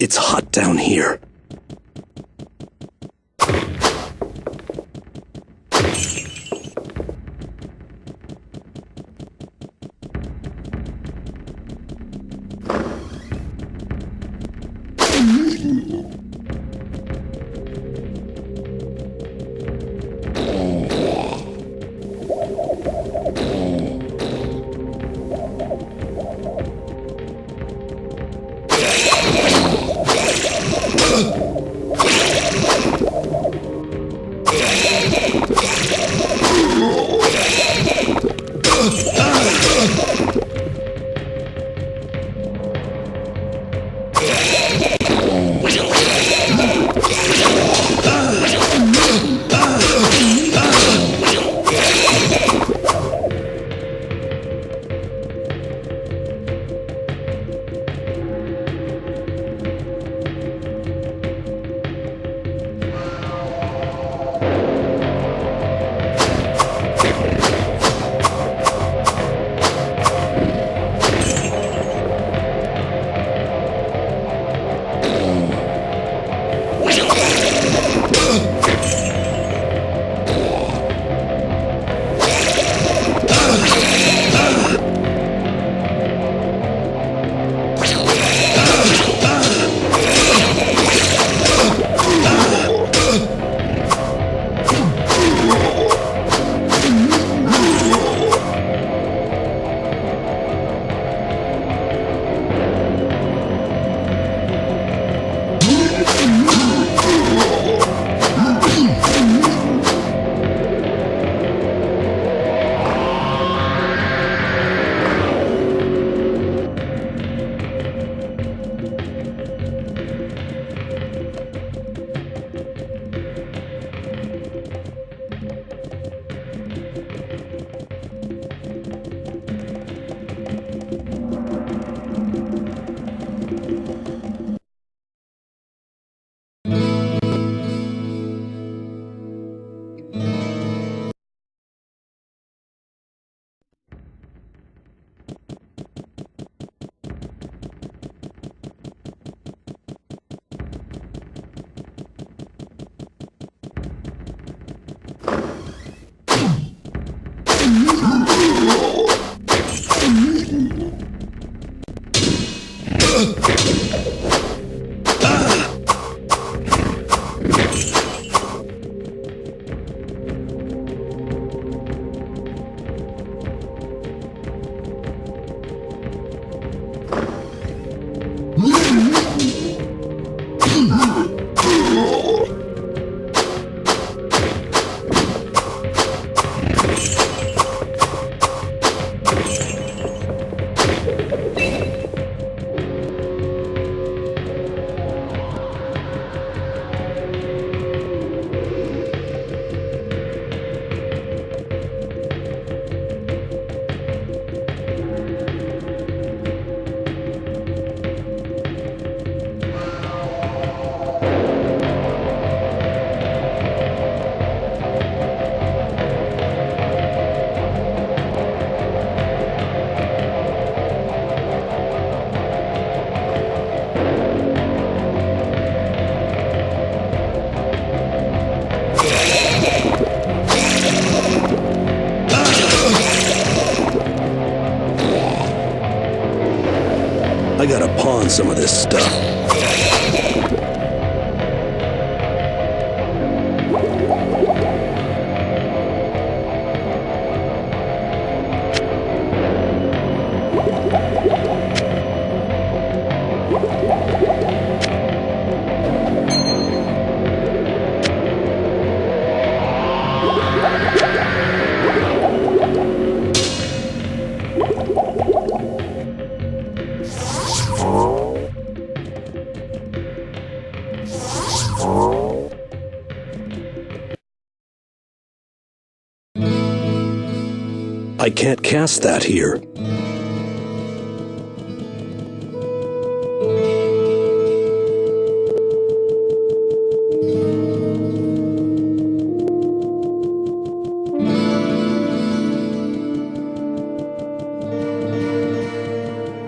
It's hot down here. I gotta pawn some of this stuff. I can't cast that here.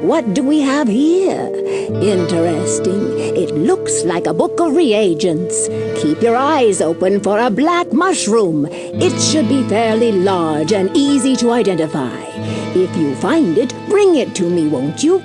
What do we have here? Interesting. It looks like a book of reagents. Keep your eyes open for a black mushroom. It should be fairly large and easy to identify. If you find it, bring it to me, won't you?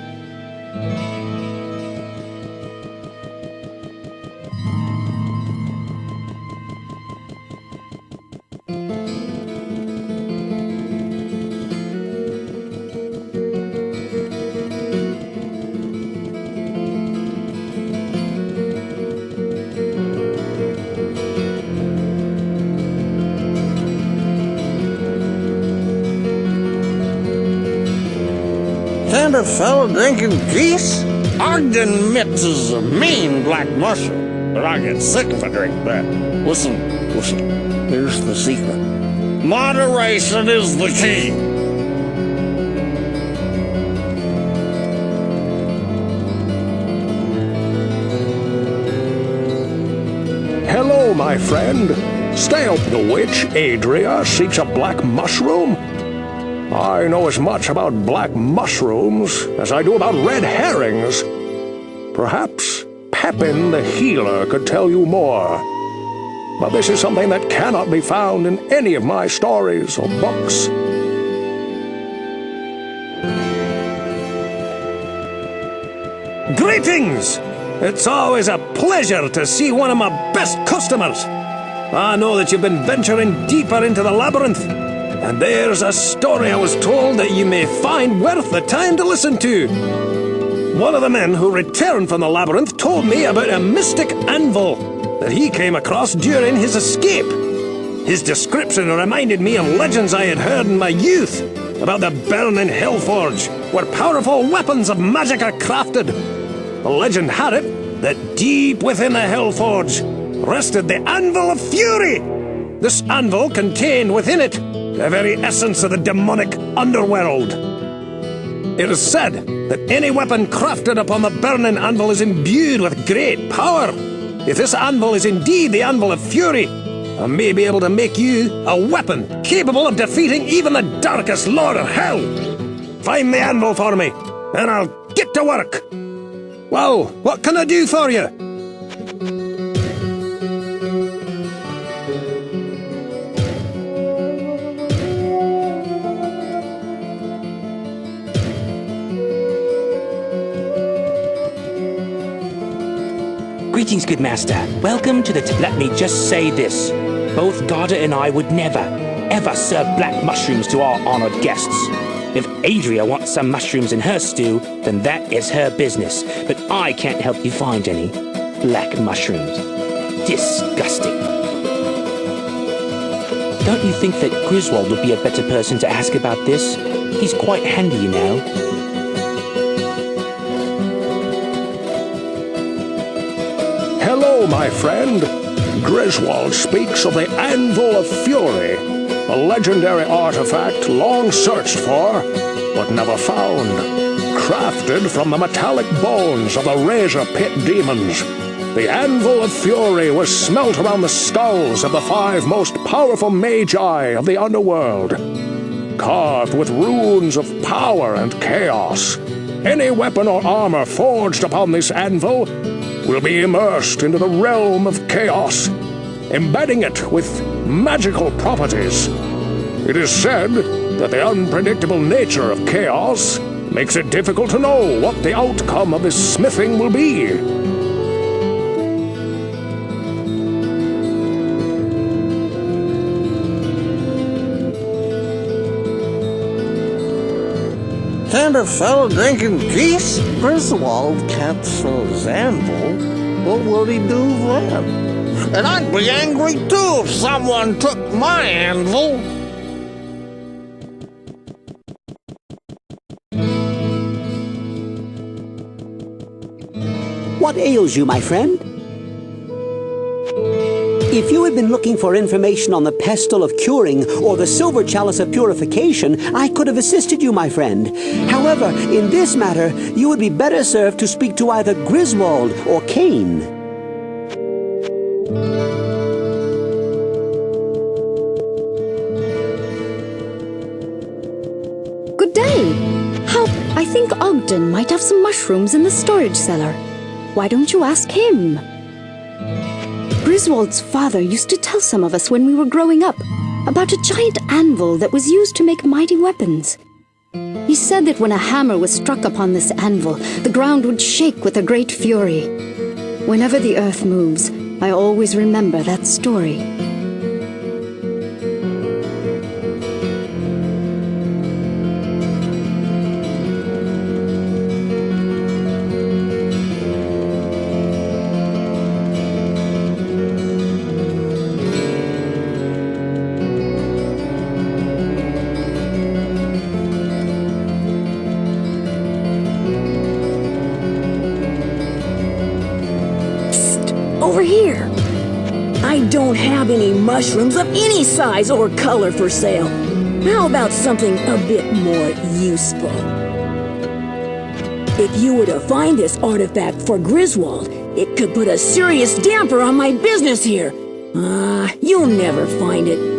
And a fellow drinking geese? Ogden Mitz is a mean black mushroom, but I get sick of a drink that. Listen, here's the secret. Moderation is the key. Hello, my friend. Stay up, the witch Adria seeks a black mushroom? I know as much about black mushrooms as I do about red herrings. Perhaps Pepin the healer could tell you more. But this is something that cannot be found in any of my stories or books. Greetings! It's always a pleasure to see one of my best customers. I know that you've been venturing deeper into the labyrinth, and there's a story I was told that you may find worth the time to listen to. One of the men who returned from the labyrinth told me about a mystic anvil that he came across during his escape. His description reminded me of legends I had heard in my youth about the burning Hellforge, where powerful weapons of magic are crafted. The legend had it that deep within the Hellforge rested the Anvil of Fury. This anvil contained within it the very essence of the demonic underworld. It is said that any weapon crafted upon the burning anvil is imbued with great power. If this anvil is indeed the Anvil of Fury, I may be able to make you a weapon capable of defeating even the darkest lord of hell. Find the anvil for me, and I'll get to work. Well, what can I do for you? Greetings, good master. Welcome to the Let me just say this. Both Garda and I would never, ever serve black mushrooms to our honored guests. If Adria wants some mushrooms in her stew, then that is her business. But I can't help you find any black mushrooms. Disgusting. Don't you think that Griswold would be a better person to ask about this? He's quite handy, you know. Hello, my friend. Griswold speaks of the Anvil of Fury, a legendary artifact long searched for, but never found. Crafted from the metallic bones of the Razor Pit demons, the Anvil of Fury was smelt around the skulls of the 5 most powerful magi of the underworld. Carved with runes of power and chaos, any weapon or armor forged upon this anvil will be immersed into the realm of chaos, embedding it with magical properties. It is said that the unpredictable nature of chaos makes it difficult to know what the outcome of this smithing will be. And a fellow drinking geese? Griswold can't sell his anvil. What will he do then? And I'd be angry too if someone took my anvil. What ails you, my friend? If you had been looking for information on the pestle of curing or the silver chalice of purification, I could have assisted you, my friend. However, in this matter, you would be better served to speak to either Griswold or Cain. Good day. How? I think Ogden might have some mushrooms in the storage cellar. Why don't you ask him? Griswold's father used to tell some of us when we were growing up about a giant anvil that was used to make mighty weapons. He said that when a hammer was struck upon this anvil, the ground would shake with a great fury. Whenever the earth moves, I always remember that story. Over here. I don't have any mushrooms of any size or color for sale. How about something a bit more useful? If you were to find this artifact for Griswold, it could put a serious damper on my business here. You'll never find it.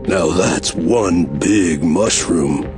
Now that's one big mushroom.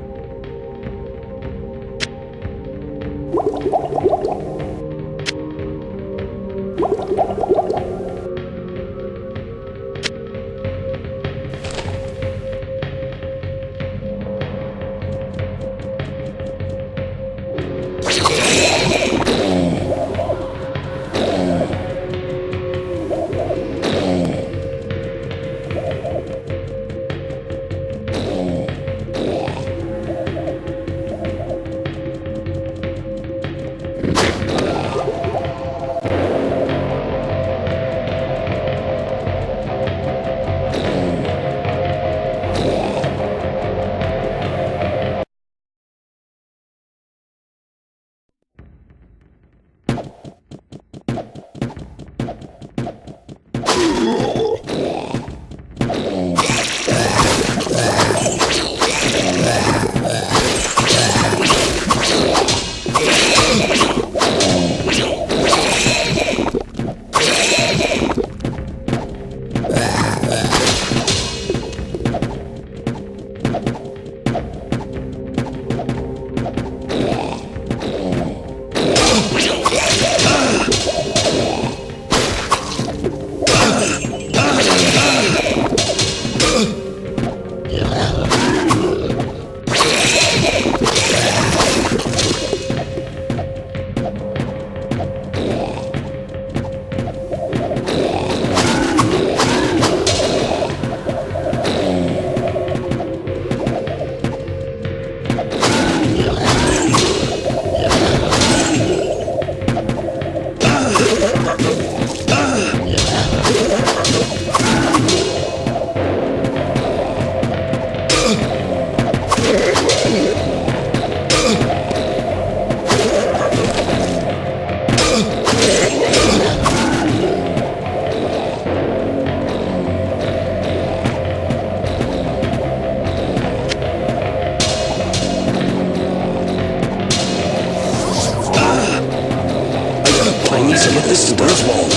This is Griswold.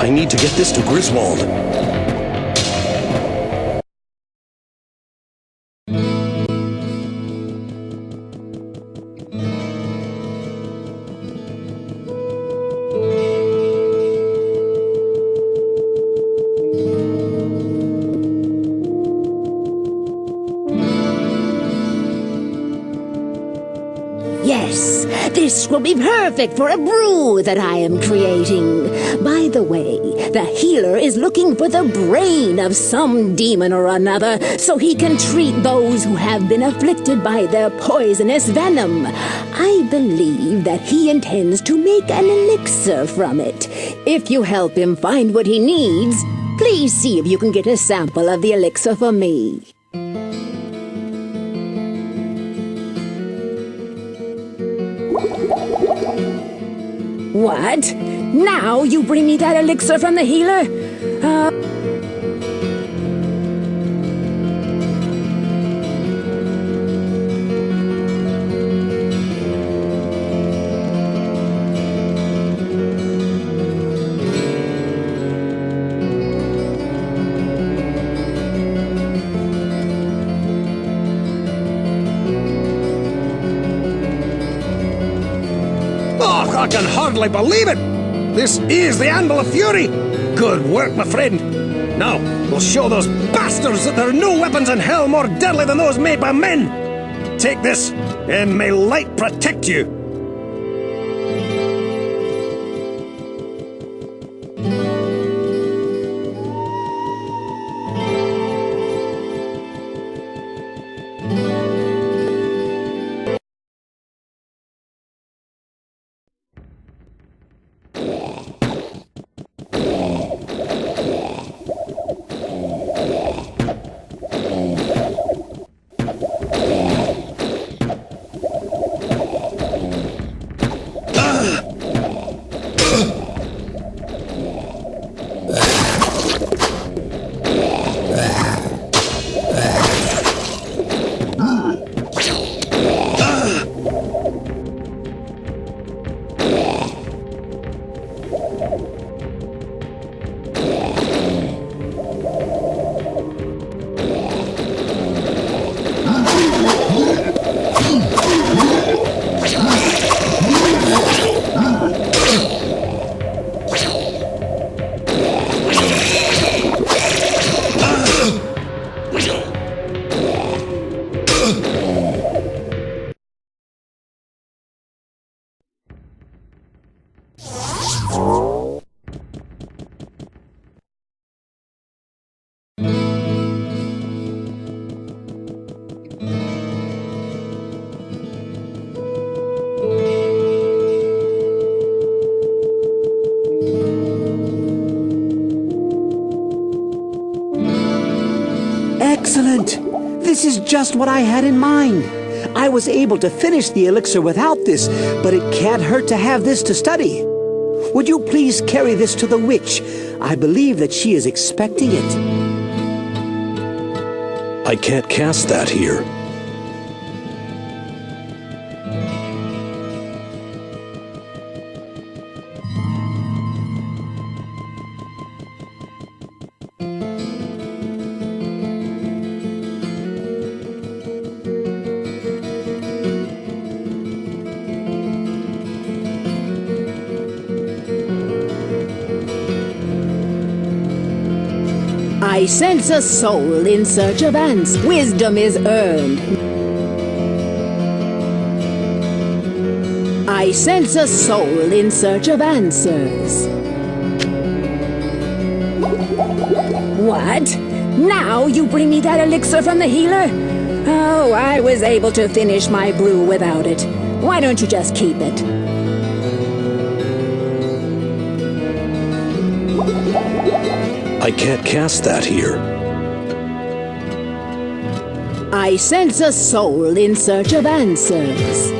I need to get this to Griswold. Yes, this will be perfect for a brew that I am creating. By the way, the healer is looking for the brain of some demon or another so he can treat those who have been afflicted by their poisonous venom. I believe that he intends to make an elixir from it. If you help him find what he needs, please see if you can get a sample of the elixir for me. What? Now you bring me that elixir from the healer? I can hardly believe it! This is the Anvil of Fury! Good work, my friend! Now, we'll show those bastards that there are no weapons in hell more deadly than those made by men! Take this, and may light protect you! Excellent! This is just what I had in mind. I was able to finish the elixir without this, but it can't hurt to have this to study. Would you please carry this to the witch? I believe that she is expecting it. I can't cast that here. I sense a soul in search of ants. Wisdom is earned. I sense a soul in search of answers. What? Now you bring me that elixir from the healer? Oh, I was able to finish my brew without it. Why don't you just keep it? I can't cast that here. I sense a soul in search of answers.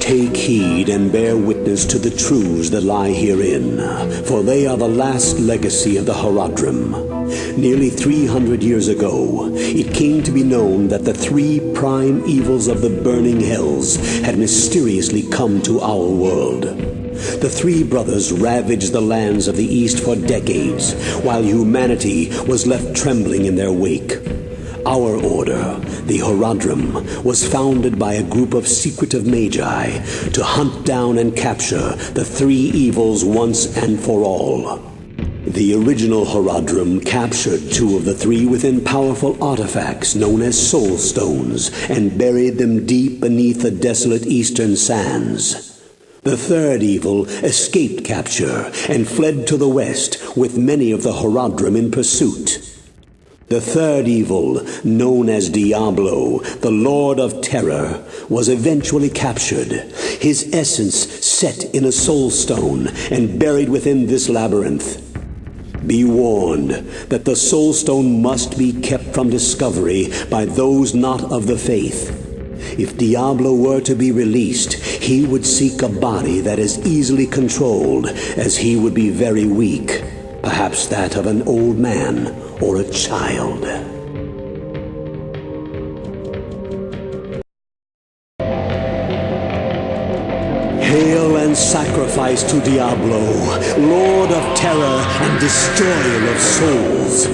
Take heed and bear witness to the truths that lie herein, for they are the last legacy of the Horadrim. Nearly 300 years ago, it came to be known that the three prime evils of the burning hells had mysteriously come to our world. The three brothers ravaged the lands of the East for decades, while humanity was left trembling in their wake. our order, the Horadrim, was founded by a group of secretive magi to hunt down and capture the three evils once and for all. The original Horadrim captured two of the three within powerful artifacts known as soul stones and buried them deep beneath the desolate eastern sands. The third evil escaped capture and fled to the west with many of the Horadrim in pursuit. The third evil, known as Diablo, the Lord of Terror, was eventually captured, his essence set in a soul stone and buried within this labyrinth. Be warned that the soul stone must be kept from discovery by those not of the faith. If Diablo were to be released, he would seek a body that is easily controlled, as he would be very weak, perhaps that of an old man or a child. Hail and sacrifice to Diablo, Lord of Terror and Destroyer of Souls.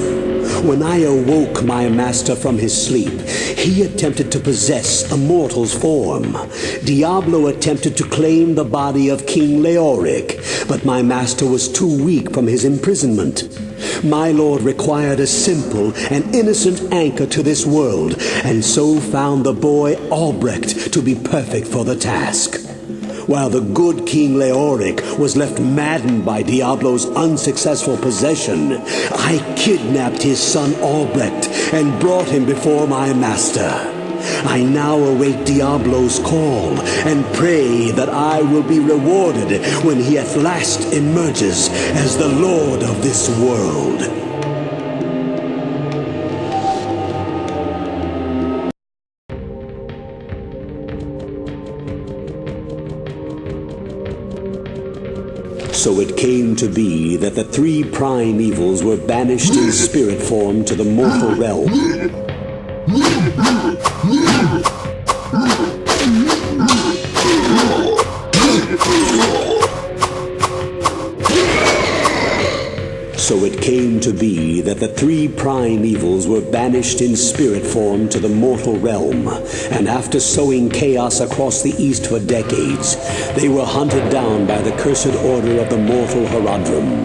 When I awoke my master from his sleep, he attempted to possess a mortal's form. Diablo attempted to claim the body of King Leoric, but my master was too weak from his imprisonment. My lord required a simple and innocent anchor to this world, and so found the boy Albrecht to be perfect for the task. While the good King Leoric was left maddened by Diablo's unsuccessful possession, I kidnapped his son Albrecht and brought him before my master. I now await Diablo's call and pray that I will be rewarded when he at last emerges as the Lord of this world. So it came to be that the three prime evils were banished in spirit form to the mortal realm. So it came to be that the three prime evils were banished in spirit form to the mortal realm, and after sowing chaos across the east for decades, they were hunted down by the cursed order of the mortal Horadrim.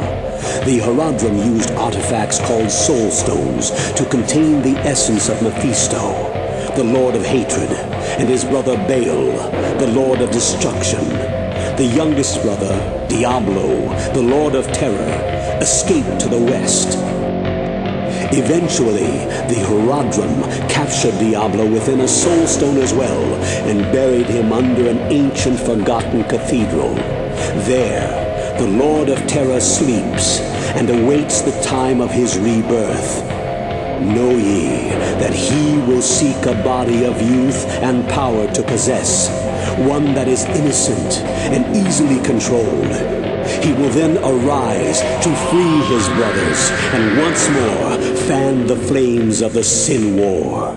The Horadrim used artifacts called soul stones to contain the essence of Mephisto, the Lord of Hatred, and his brother Baal, the Lord of Destruction. The youngest brother, Diablo, the Lord of Terror, escaped to the west. Eventually, the Horadrim captured Diablo within a soul stone as well, and buried him under an ancient forgotten cathedral. There, the Lord of Terror sleeps and awaits the time of his rebirth. Know ye that he will seek a body of youth and power to possess, one that is innocent and easily controlled. He will then arise to free his brothers and once more fan the flames of the sin war.